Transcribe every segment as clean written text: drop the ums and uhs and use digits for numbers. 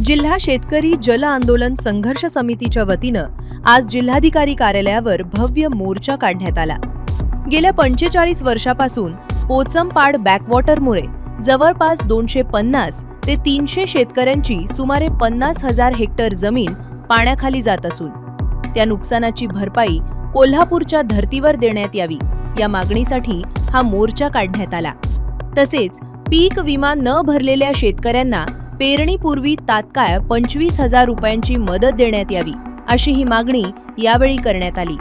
जिल्हा शेतकरी जल आंदोलन संघर्ष समितीच्या वतीनं आज जिल्हाधिकारी कार्यालयावर भव्य मोर्चा काढण्यात आला। गेल्या 45 वर्षापासून पोचमपाड बॅकवॉटरमुळे जवळपास 250 ते 300 शेतकऱ्यांची सुमारे 50,000 हेक्टर जमीन पाण्याखाली जात असून त्या नुकसानाची भरपाई कोल्हापूरच्या धर्तीवर देण्यात यावी या मागणीसाठी हा मोर्चा काढण्यात आला। तसेच पीक विमा न भरलेल्या शेतकऱ्यांना पेरणीपूर्वी तात्काळ 25,000 रुपयांची मदत देण्यात यावी अशी ही मागणी यावेळी करण्यात आली।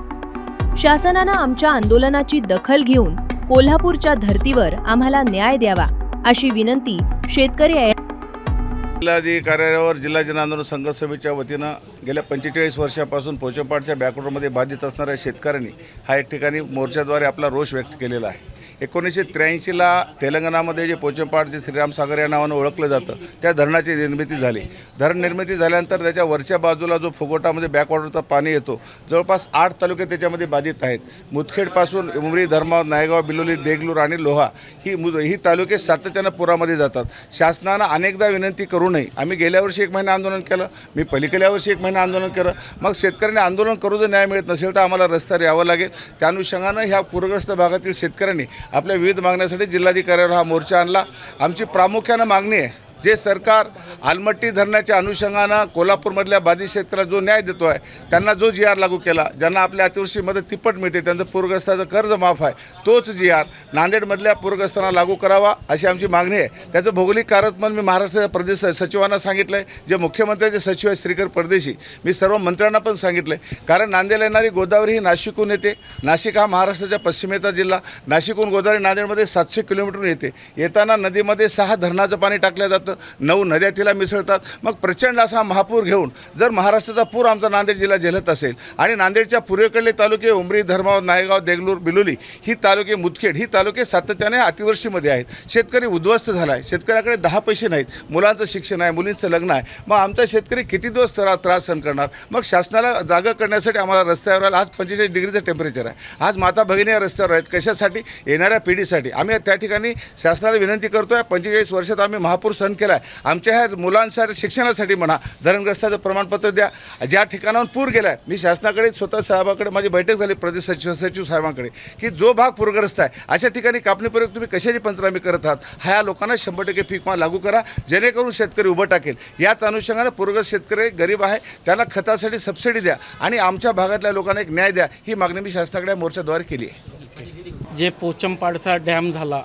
शासनानं आमच्या आंदोलनाची दखल घेऊन कोल्हापूरच्या धर्तीवर आम्हाला न्याय द्यावा अशी विनंती शेतकरी जिल्हाधिकारी कार्यालयावर जिल्हा जन आंदोलन संघर्ष समितीच्या वतीनं गेल्या 45 वर्षापासून पोचमपाडच्या बॅकवॉटरमध्ये बाधित असणाऱ्या शेतकऱ्यांनी हा एक ठिकाणी मोर्चाद्वारे आपला रोष व्यक्त केलेला आहे। 1983ला तेलंगणामध्ये जे पोचमपाड जे श्रीराम सागर या नावानं ओळखलं जातं त्या धरणाची निर्मिती झाली। धरण निर्मिती झाल्यानंतर त्याच्या वरच्या बाजूला जो फुगोटामध्ये बॅकवॉटरचं पाणी येतो जवळपास 8 तालुके त्याच्यामध्ये बाधित आहेत। मुदखेडपासून उमरी, धर्माबाद, नायगाव, बिलोली, देगलूर आणि लोहा ही तालुके सातत्यानं पुरामध्ये जातात। शासनानं अनेकदा विनंती करूनही आम्ही गेल्या वर्षी 1 महिना आंदोलन केलं, मी पलीकडल्या वर्षी 1 महिना आंदोलन केलं। मग शेतकऱ्यांनी आंदोलन करू जर न्याय मिळत नसेल तर आम्हाला रस्त्यावर यावं लागेल। त्या अनुषंगानं ह्या पूरग्रस्त भागातील शेतकऱ्यांनी आपल्या विविध मागण्यासाठी जिल्हाधिकाऱ्यावर हा मोर्चा आणला। आमची प्रामुख्यानं मागणी आहे, जे सरकार आलमट्टी धरणाच्या अनुषंगानं कोल्हापूरमधल्या बाधित शेतकऱ्याला जो न्याय देतो आहे, त्यांना जो GR लागू केला, ज्यांना आपल्या अतिवृष्टी मदत तिप्पट मिळते, त्यांचं पूरग्रस्ताचं कर्ज माफ आहे, तोच GR नांदेडमधल्या पूरग्रस्तांना लागू करावा अशी आमची मागणी आहे। त्याचं भौगोलिक कारण मी महाराष्ट्राच्या प्रदेश सचिवांना सांगितलं आहे, जे मुख्यमंत्र्याचे सचिव आहेत श्रीकर परदेशी, मी सर्व मंत्र्यांना पण सांगितलं आहे। कारण नांदेडला येणारी गोदावरी ही नाशिकहून येते। नाशिक हा महाराष्ट्राच्या पश्चिमेचा जिल्हा, नाशिकहून गोदावरी नांदेडमध्ये 700 किलोमीटरहून येते। येताना नदीमध्ये 6 धरणाचं पाणी टाकलं जातं, 9 नद्या तिला मिसळतात। मग प्रचंड असा महापूर घेऊन जर महाराष्ट्राचा पूर आमचा नांदेड जिल्हा झेलत असेल आणि नांदेडच्या पूर्वेकडले तालुके उमरी, धर्माबाद, नायगाव, देगलूर, बिलोली ही तालुके, मुदखेड ही तालुके सातत्याने अतिवृष्टीमध्ये आहेत। शेतकरी उद्ध्वस्त झाला आहे, शेतकऱ्याकडे 10 पैसे नाहीत, मुलांचं शिक्षण आहे, मुलींचं लग्न आहे। मग आमचा शेतकरी किती दिवस त्रास सहन करणार? मग शासनाला जागा करण्यासाठी आम्हाला रस्त्यावर आज 45 डिग्रीचं टेम्परेचर आहे। आज माता भगिनी या रस्त्यावर आहेत, कशासाठी? येणाऱ्या पिढीसाठी। आम्ही त्या ठिकाणी शासनाला विनंती करतोय, 45 वर्षात आम्ही महापूर सहन केला आहे, आमच्या ह्या मुलांसाठी शिक्षणासाठी म्हणा धरणग्रस्ताचं प्रमाणपत्र द्या। ज्या ठिकाणाहून पूर गेला आहे, मी शासनाकडे स्वतः साहेबाकडे माझी बैठक झाली प्रदेश सचिव साहेबांकडे की जो भाग पूरग्रस्त आहे अशा ठिकाणी कापणीपूर्वक तुम्ही कशाची पंचनामे करत आहात, ह्या लोकांना 100% पीक विमा लागू करा, जेणेकरून शेतकरी उभं टाकेल। याच अनुषंगाने पूरग्रस्त शेतकरी गरीब आहे, त्यांना खतासाठी सबसिडी द्या आणि आमच्या भागातल्या लोकांना एक न्याय द्या, ही मागणी मी शासनाकडे मोर्चाद्वारे केली आहे। जे पोचमपाडचा डॅम झाला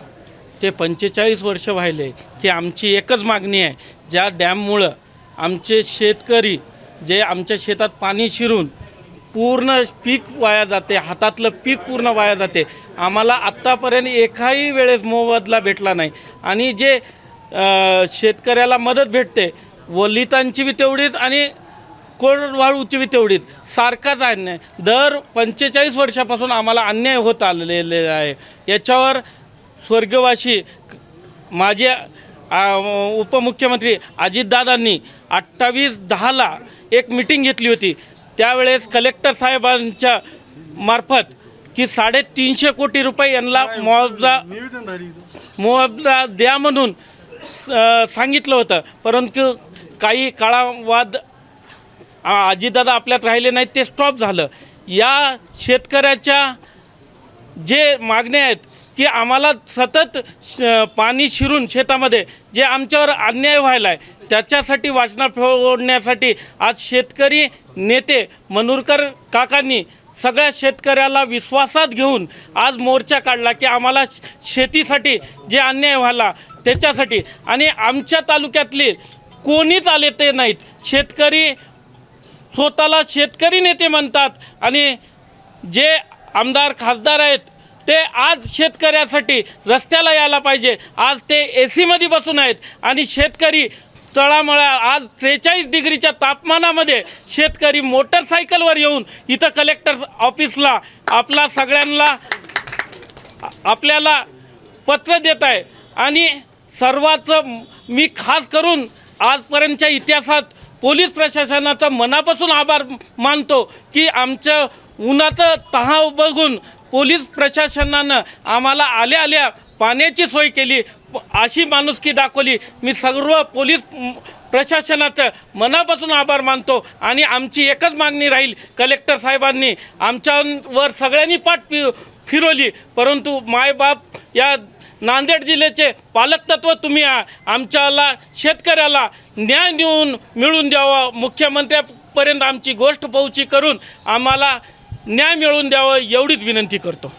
ते 45 वर्ष व्हायले की आमची एकच मागणी आहे, ज्या डॅममुळं आमचे शेतकरी जे आमच्या शेतात पाणी शिरून पूर्ण पीक वाया जाते, हातातलं पीक पूर्ण वाया जाते। आम्हाला आत्तापर्यंत एकाही वेळेस मोबदला भेटला नाही आणि जे शेतकऱ्याला मदत भेटते वलितांची बी तेवढीच आणि कोरडवाळूची बी तेवढीच सारखाच अन्याय दर 45 वर्षापासून आम्हाला अन्याय होत आलेले आहे। याच्यावर स्वर्गवासी माझे उपमुख्यमंत्री अजितदादांनी 28/10ला एक मीटिंग घेतली होती। त्यावेळेस कलेक्टर साहेबांच्या मार्फत की 350 कोटी रुपये यांना मुआवजा द्या म्हणून सांगितलं होतं, परंतु काही काळावाद अजितदादा आपल्यात राहिले नाहीत, ते स्टॉप झालं। या शेतकऱ्याच्या जे मागण्या आहेत की आम्हाला सतत पाणी शिरून शेतामध्ये जे आमच्यावर अन्याय व्हायला आहे त्याच्यासाठी वाचना फोडण्यासाठी आज शेतकरी नेते मनूरकर काकांनी सगळ्या शेतकऱ्याला विश्वासात घेऊन आज मोर्चा काढला की आम्हाला शेतीसाठी जे अन्याय व्हायला त्याच्यासाठी। आणि आमच्या तालुक्यातले कोणीच आले ते नाहीत। शेतकरी स्वतःला शेतकरी नेते म्हणतात आणि जे आमदार खासदार आहेत ते आज शेतकऱ्यासाठी रस्त्याला यायला पाहिजे। आज ते AC मध्ये बसून आहेत आणि शेतकरी तळामळा आज 43 डिग्रीच्या तापमानामध्ये शेतकरी मोटरसायकलवर येऊन इथं कलेक्टर ऑफिसला आपल्याला पत्र देत आहे। आणि सर्वांचं मी खास करून आजपर्यंतच्या इतिहासात पोलीस प्रशासनाचा मनापासून आभार मानतो की आमचं उन्हाचं तहाव बघून पोलीस प्रशासनानं आम्हाला आल्या पाण्याची सोय केली, अशी माणुसकी दाखवली। मी सर्व पोलीस प्रशासनाचं मनापासून आभार मानतो आणि आमची एकच मागणी राहील, कलेक्टर साहेबांनी आमच्यावर सगळ्यांनी फिरवली, परंतु मायबाप या नांदेड जिल्ह्याचे पालकतत्व तुम्ही आमच्याला शेतकऱ्याला न्याय मिळून द्यावा, मुख्यमंत्र्यापर्यंत आमची गोष्ट पोहोची करून आम्हाला न्याय मिळवून द्यावं एवढीच विनंती करतो.